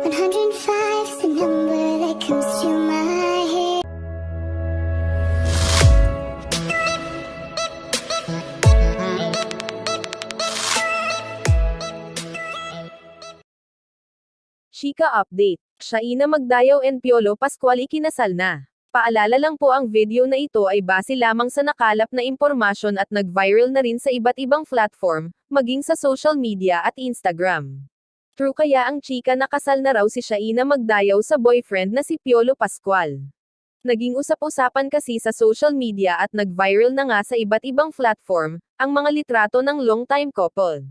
105 is the number that comes to my head. Chika update. Shaina Magdayaw and Piolo Pascual ikinasal na. Paalala lang po, ang video na ito ay base lamang sa nakalap na impormasyon at nag-viral na rin sa iba't ibang platform, maging sa social media at Instagram. True kaya ang chika na kasal na raw si Shaina Magdayaw sa boyfriend na si Piolo Pascual? Naging usap-usapan kasi sa social media at nag-viral na nga sa iba't ibang platform, ang mga litrato ng long-time couple.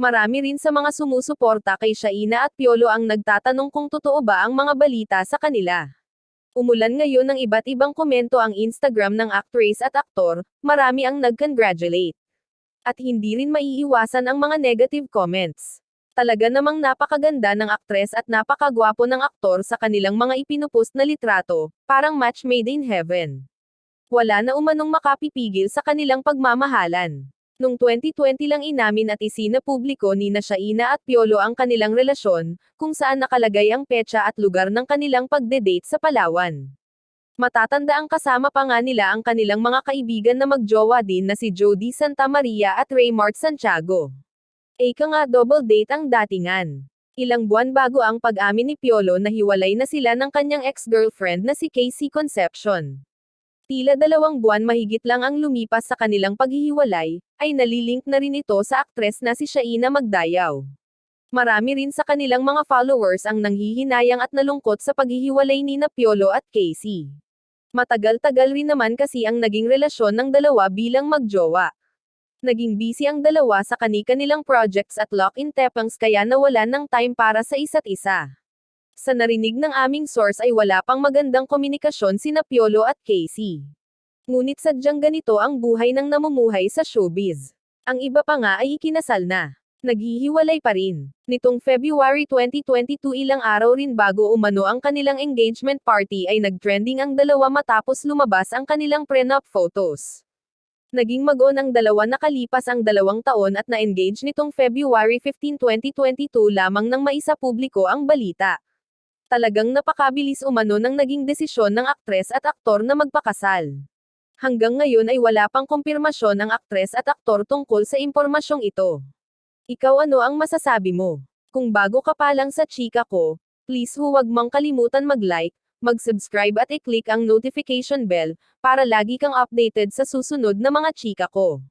Marami rin sa mga sumusuporta kay Shaina at Piolo ang nagtatanong kung totoo ba ang mga balita sa kanila. Umulan ngayon ng iba't ibang komento ang Instagram ng actress at aktor, marami ang nag-congratulate. At hindi rin maiiwasan ang mga negative comments. Talaga namang napakaganda ng aktres at napakagwapo ng aktor sa kanilang mga ipinupost na litrato, parang match made in heaven. Wala na umanong makapipigil sa kanilang pagmamahalan. Noong 2020 lang inamin at isinapubliko ni Shaina at Piolo ang kanilang relasyon, kung saan nakalagay ang petsa at lugar ng kanilang pagde-date sa Palawan. Matatanda ang kasama pa nga nila ang kanilang mga kaibigan na magjowa din na si Jody Santa Maria at Raymart Santiago. Eka nga, double date ang datingan. Ilang buwan bago ang pag-amin ni Piolo na hiwalay na sila ng kanyang ex-girlfriend na si Casey Concepcion. Tila 2 buwan mahigit lang ang lumipas sa kanilang paghihiwalay, ay nalilink na rin ito sa aktres na si Shaina Magdayaw. Marami rin sa kanilang mga followers ang nanghihinayang at nalungkot sa paghihiwalay ni Piolo at Casey. Matagal-tagal rin naman kasi ang naging relasyon ng dalawa bilang magjowa. Naging busy ang dalawa sa kani-kanilang projects at lock-in tapangs kaya nawalan ng time para sa isa't isa. Sa narinig ng aming source ay wala pang magandang komunikasyon sina Piolo at Casey. Ngunit sadyang ganito ang buhay ng namumuhay sa showbiz. Ang iba pa nga ay ikinasal na. Naghihiwalay pa rin. Nitong February 2022, ilang araw rin bago umano ang kanilang engagement party, ay nagtrending ang dalawa matapos lumabas ang kanilang prenup photos. Naging mag-on ang dalawa nakalipas ang 2 taon at na-engage nitong February 15, 2022 lamang nang maisapubliko ang balita. Talagang napakabilis umano ng naging desisyon ng aktres at aktor na magpakasal. Hanggang ngayon ay wala pang kumpirmasyon ng aktres at aktor tungkol sa impormasyong ito. Ikaw, ano ang masasabi mo? Kung bago ka pa lang sa chika ko, please huwag mong kalimutan mag-like, mag-subscribe at i-click ang notification bell, para lagi kang updated sa susunod na mga chika ko.